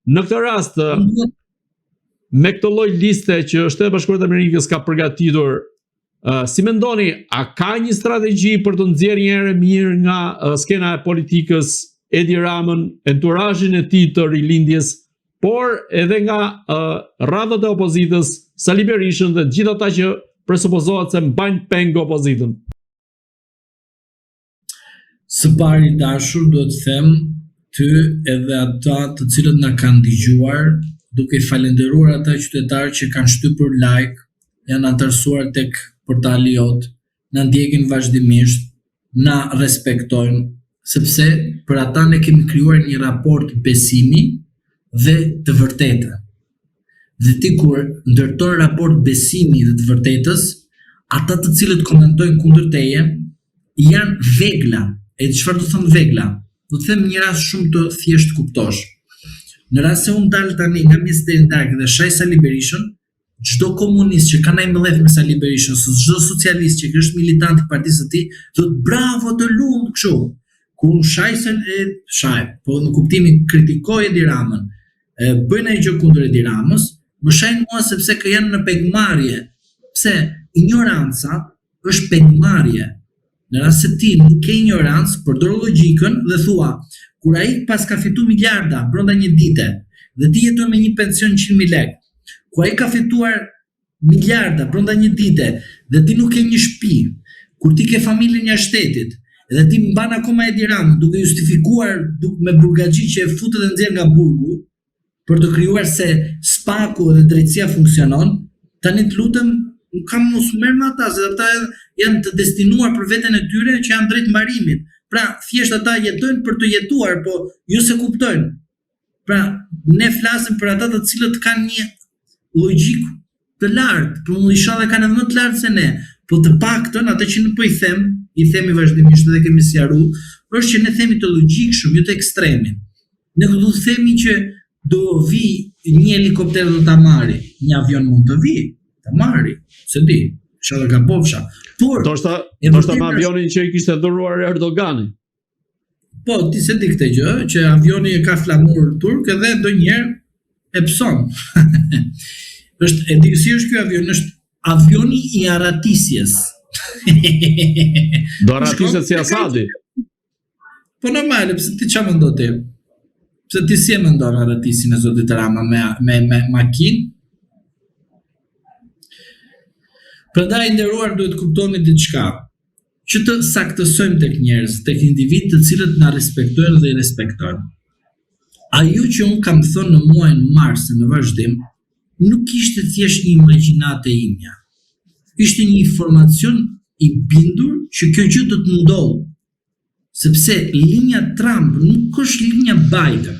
Në këtë rast, me këtë lloj liste që Shteti i Bashkuar të Amerikës ka përgatitur, si mendoni, a ka një strategji për të nxjerrë një herë mirë nga skena e politikës Edi Ramën, enturazhin e tij të rilindjes, por edhe nga radhët e opozitës, Sali Berishën dhe gjithë ata që presupozohet se mbajnë peng opozitën? Së pari dashur, do të them ty edhe ata të cilët na kanë dëgjuar, duke i falenderuar ata qytetarë që kanë shtypur like, janë antarësuar tek portali jot, na ndjekin vazhdimisht, na respektojnë, sepse për ata ne kemi krijuar një raport besimi dhe të vërtetë. Dhe ti kur ndërton raport besimi dhe të vërtetës, ata të cilët komentojnë kundër teje janë vegla. E çfarë do thon vegla? Do të them një rast shumë të thjesht kuptosh. Në rast se unë dal tani nga Ministeri Darkë dhe shaj Sali Berishën, çdo komunist që ka ndaj mbledh me Sali Berishën, çdo socialist që është militant i partisë së tij, thotë bravo të lumt kështu. Kur po në kuptimin kritikoj Edi Ramën, bëjnë ai gjë kundër Edi Ramës, më shajnë mua sepse që janë në pegmarrje. Pse? Ignoranca është pegmarrje. Në rast se ti nuk ke ignorancë, përdor logjikën dhe thua, kur ai pas ka fituar miliarda brenda një dite dhe ti jeton me një pension 100.000 lekë, ku ai ka fituar miliarda brenda një dite dhe ti nuk ke një shtëpi, kur ti ke familjen jashtë shtetit, dhe ti mban akoma Edi Ramën duke justifikuar me burgaxhi që e futet dhe nxjerr nga burgu për të krijuar se spaku dhe drejtësia funksionon, tani të lutem nuk kam mos merr me ata, se ata janë të destinuar për veten e tyre që janë drejt mbarimit. Pra, thjesht ata jetojnë për të jetuar, po jo se kuptojnë. Pra, ne flasim për ata të cilët kanë një logjik të lartë, por mund inshallah kanë edhe më të lartë se ne, po të paktën atë që nuk po i themi vazhdimisht dhe kemi sqaruar, është që ne themi të logjikshëm, jo të ekstremin. Ne do të themi që do vi një helikopter do ta marri, një avion mund të vi, ta marri, se di, inshallah ka bofsha. Por ndoshta me avionin që i kishte dhuruar Erdogani. Po, ti se di këtë gjë, që avioni e ka flamur turk edhe ndonjëherë e pson. E di si është ky avion, është avioni i Aratisjes. Do Aratisjes si Asadi. Po normale, pse ti çfarë mendon ti? Pse ti si e mendon Aratisin e zotit Rama me makinë? Prandaj nderuar duhet kuptoni diçka, që të saktësojmë tek njerëz, tek individ të cilët na respektojnë dhe i respektojnë. Ajo që unë kam thënë në muajin mars në vazhdim, nuk ishte thjesht një imagjinate imja. Ishte një informacion i bindur që kjo gjë do të ndodhë, sepse linja Trump nuk është linja Biden.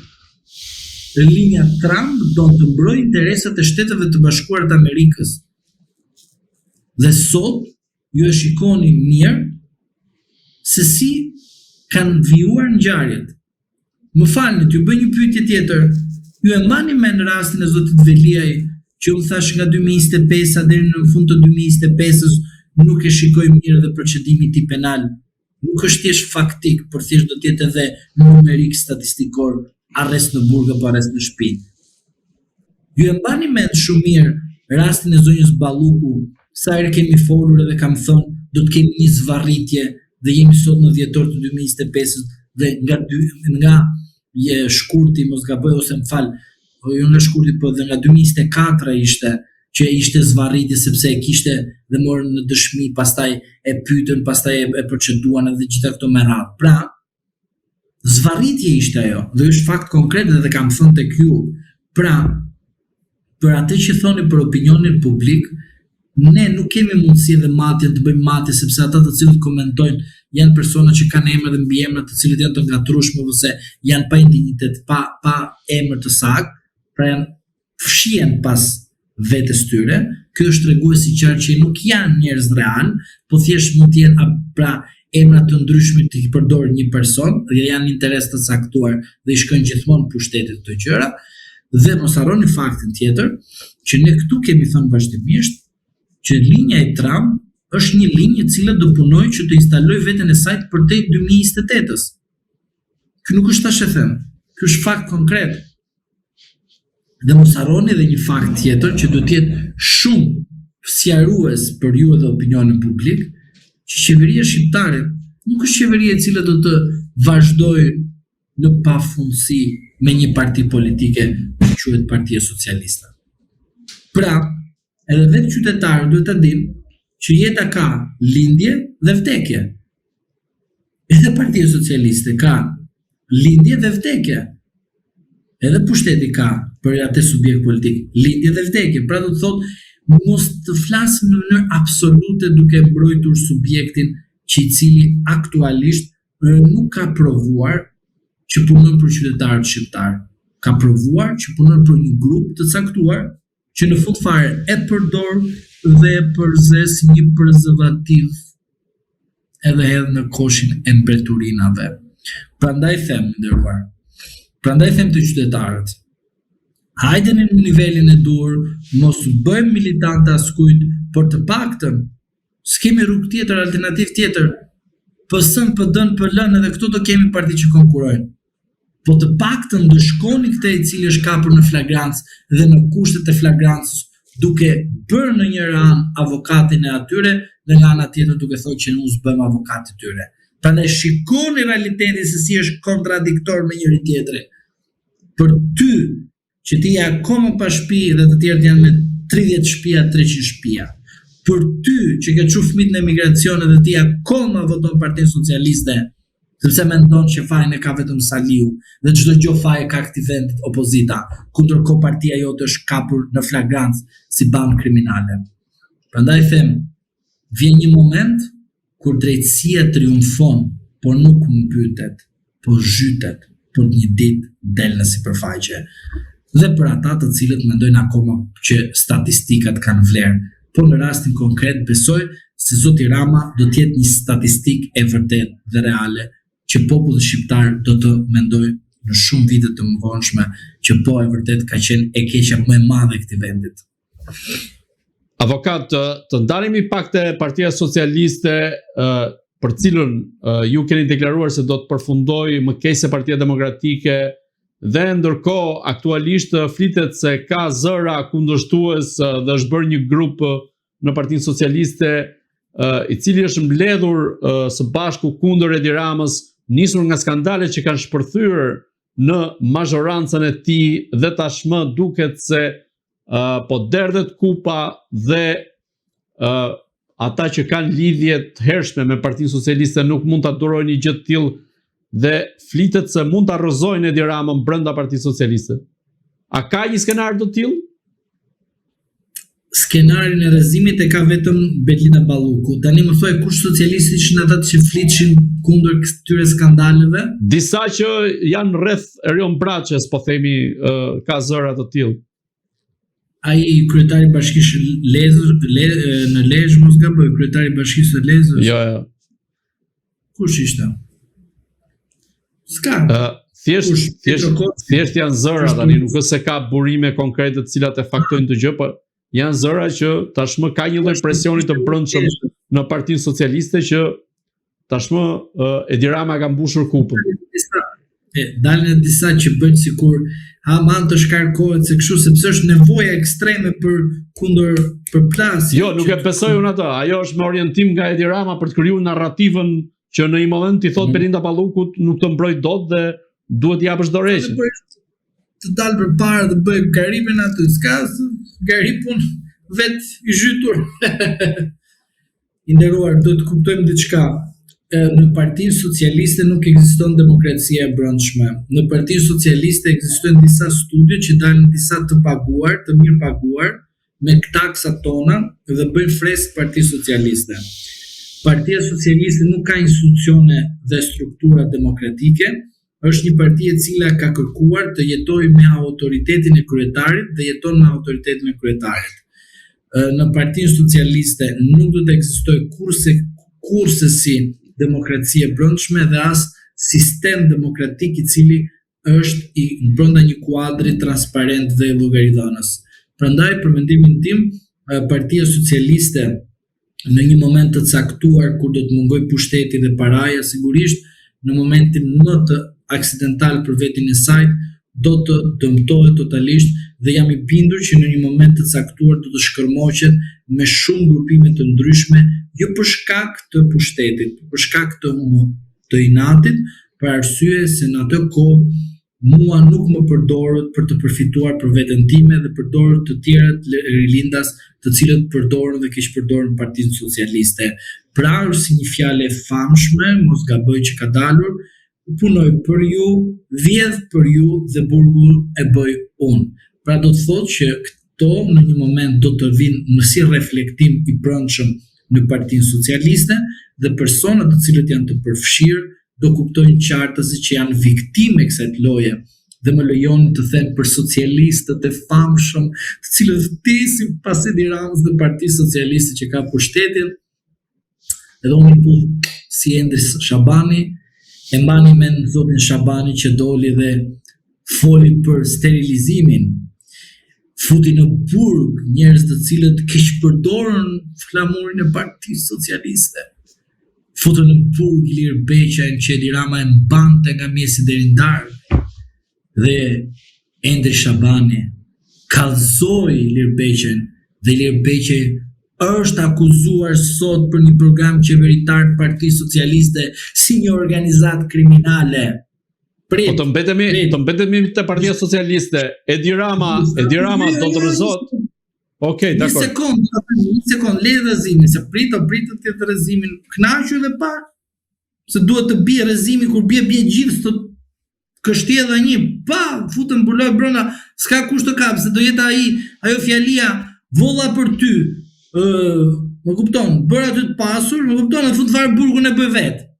Linja Trump do të mbrojë interesat e Shteteve të Bashkuara të Amerikës. Dhe sot ju e shikoni mirë se si kanë vijuar ngjarjet. Më falni, t'ju bëj një pyetje tjetër. Ju e mbani mend rastin e zotit Veliaj që u thash nga 2025 deri në fund të 2025-s nuk e shikoj mirë dhe procedimi i tij penal. Nuk është thjesht faktik, por thjesht do të jetë edhe numerik statistikor, arrest në burg apo arrest në shtëpi. Ju e mbani mend shumë mirë rastin e zonjës Balluku, sa herë kemi folur edhe kam thënë do të kemi një zvarritje dhe jemi sot në dhjetor të 2025 dhe nga shkurti mos gaboj ose më fal, jo nga shkurti po dhe nga 2024 ishte zvarritje sepse e kishte dhe morën në dëshmi, pastaj e pyetën, pastaj e proceduan edhe gjitha këto me radhë. Pra, zvarritje ishte ajo dhe është fakt konkret dhe kam thënë tek ju. Pra, për atë që thoni për opinionin publik, ne nuk kemi mundësi dhe matje të bëjmë matje, sepse ata të cilët komentojnë janë persona që kanë emra dhe mbiemra të cilët janë të ngatrueshme ose janë pa indignitet, pa emër të saktë, pra janë fshihen pas vetes tyre. Kjo është treguesi i qartë që nuk janë njerëz real, po thjesht mund të jenë pra emra të ndryshme të i përdor një person dhe janë interes të caktuar dhe i shkojnë gjithmonë pushtetit këto gjëra. Dhe mos harroni faktin tjetër që ne këtu kemi thënë vazhdimisht që linja e Trump është një linjë e cila do punojë që të instalojë veten e saj përtej 2028-s. Ky nuk është tash e them. Ky është fakt konkret. Dhe mos harroni edhe një fakt tjetër që do të jetë shumë sqarues për ju dhe opinionin publik, që qeveria shqiptare nuk është qeveria e cila do të vazhdojë në pafundësi me një parti politike që quhet Partia Socialiste. Pra, edhe vetë qytetarët duhet ta dinë që jeta ka lindje dhe vdekje. Edhe Partia Socialiste ka lindje dhe vdekje. Edhe pushteti ka për atë subjekt politik lindje dhe vdekje. Pra do të thotë mos të flasim në mënyrë absolute duke mbrojtur subjektin që i cili aktualisht nuk ka provuar që punon për qytetarët shqiptar. Ka provuar që punon për një grup të caktuar që në fund fare e përdor dhe e përzes një prezervativ edhe në koshin e mbretërinave. Prandaj them të qytetarët, hajdeni në nivelin e dur, mos bëjmë militantë askujt, por të paktën s'kemi rrugë tjetër, alternativë tjetër. PS-n, PD-n, PL-n edhe këto do kemi parti që konkurrojnë. Po të paktën do shkoni këtë i cili është kapur në flagrancë dhe në kushtet e flagrancës, duke bërë në njëra anë avokatin e atyre dhe nga ana tjetër duke thënë që nuk bëjmë avokat të tyre. Prandaj shikoni realitetin se si është kontradiktor me njëri tjetrin. Për ty që ti je akoma pa shtëpi dhe të tjerët janë me 30 shtëpia, 300 shtëpia. Për ty që ke çu fëmijët në emigracion dhe ti akoma voton Partinë Socialiste, sepse mendon që fajin e ka vetëm Saliu dhe çdo gjë faje ka aktiventit opozita, kundërkohë partia jote është kapur në flagrancë si bandë kriminale. Prandaj them, vjen një moment kur drejtësia triumfon, por nuk mbytet, por zhytet, por një ditë del në sipërfaqe. Dhe për ata të cilët mendojnë akoma që statistikat kanë vlerë, por në rastin konkret besoj se zoti Rama do të jetë një statistik e vërtet dhe reale që populli shqiptar do të mendojë në shumë vite të mëvonshme që po e vërtet ka qenë e keqja më e madhe e këtij vendit. Avokat, të ndalemi pak te Partia Socialiste, për cilën ju keni deklaruar se do të përfundojë më keq se Partia Demokratike, dhe ndërkohë aktualisht flitet se ka zëra kundërshtues dhe është bërë një grup në Partinë Socialiste i cili është mbledhur së bashku kundër Edi Ramës, nisur nga skandalet që kanë shpërthyer në mazhorancën e tij dhe tashmë duket se po derdhet kupa dhe ata që kanë lidhje të hershme me Partinë Socialiste nuk mund ta durojnë një gjë të tillë dhe flitet se mund ta rrëzojnë Edi Ramën brenda Partisë Socialiste. A ka një skenar të tillë? Skenarin e rrëzimit e ka vetëm Belinda Balluku. Tani më thuaj kush socialistë ishin ata që flitshin kundër këtyre skandaleve? Disa që janë rreth Erion Braçës, po themi, ka zëra të tillë. Ai kryetari i bashkisë në Lezhë, mos gaboj, kryetari i bashkisë së Lezhës. Jo. Kush ishte? S'ka. Thjesht janë zëra tani, nuk është se ka burime konkrete të cilat e faktojnë të gjë, por janë zëra që tashmë ka një lloj presioni të brendshëm në Partinë Socialiste që tashmë Edi Rama ka mbushur kupën. Dalën disa që bëjnë sikur man të shkarkohet se kështu sepse është nevoja ekstreme për kundër përplasje. Jo, nuk e besoj unë atë. Ajo është me orientim nga Edi Rama për të krijuar narrativën që në një moment i thot Belinda Ballukut nuk të mbroj dot dhe duhet japësh dorëheqje. Të dalë përpara dhe bëj garipin aty, s'ka garipun vet i zhytur. I nderuar, do të kuptojmë diçka. Në Partinë Socialiste nuk ekziston demokracia e brendshme. Në Partinë Socialiste ekzistojnë disa studio që dalin disa të paguar, të mirë paguar, me taksat tona dhe bëjnë fresk Partinë Socialiste. Partia Socialiste nuk ka institucione dhe struktura demokratike, është një parti e cila ka kërkuar të jetojë me autoritetin e kryetarit dhe jeton me autoritetin e kryetarit. Në Partinë Socialiste nuk do të ekzistojë kurse si demokracie brendshme dhe as sistem demokratik i cili është brenda një kuadri transparent dhe llogaridhënës. Prandaj, për mendimin tim, Partia Socialiste në një moment të caktuar kur do të mungoj pushteti dhe paraja, sigurisht në momentin më të aksidental për vetin e saj do të dëmtohet totalisht dhe jam i bindur që në një moment të caktuar do të shkërmoqet me shumë grupime të ndryshme, jo për shkak të pushtetit, për shkak të inatit, për arsye se në atë kohë mua nuk më përdorët për të përfituar për veten time dhe përdorët të tjerët rilindas të cilët përdorën dhe keq përdorën Partinë Socialiste. Prarë si një fjalë e famshme, mos gaboj që ka dalur, punoj për ju, vjedh për ju dhe burgun e bëj unë. Pra do të thotë që këto në një moment do të vinë në si reflektim i brendshëm në Partinë Socialiste dhe personat të cilët janë të përfshirë do kuptojnë qartësi që janë viktime kësaj loje dhe më lejoni të them për socialistët e famshëm, të cilët vdesin pas Edi Ramës dhe Partisë Socialiste që ka pushtetin, edhe unë i puth si Endris Shabani, e mbani mend zotin Shabani që doli dhe foli për sterilizimin, futi në burg njerëz të cilët keq përdorën flamurin e Partisë Socialiste. Futën në burg Ilir Beqajn që Edi Rama e mbante nga mesi deri në darkë. Dhe Endri Shabani kallëzoi Ilir Beqajn dhe Ilir Beqaj është akuzuar sot për një program qeveritar të Partisë Socialiste si një organizatë kriminale. Po të mbetemi te Partia Socialiste. Edi Rama do të rrëzot. Okej, dakor. Një sekond, le rrezimin, se pritë të jetë rrezimin, kënaqur dhe pak, se duhet të bie rrezimi, kur bie gjithë të kështjella një, futën mbuloj brenda, s'ka kush të kap, se do jetë ajo fjalia volla për ty. Më kupton, bëra ty të pasur, më kupton, e fut fare burgun e bëj vet.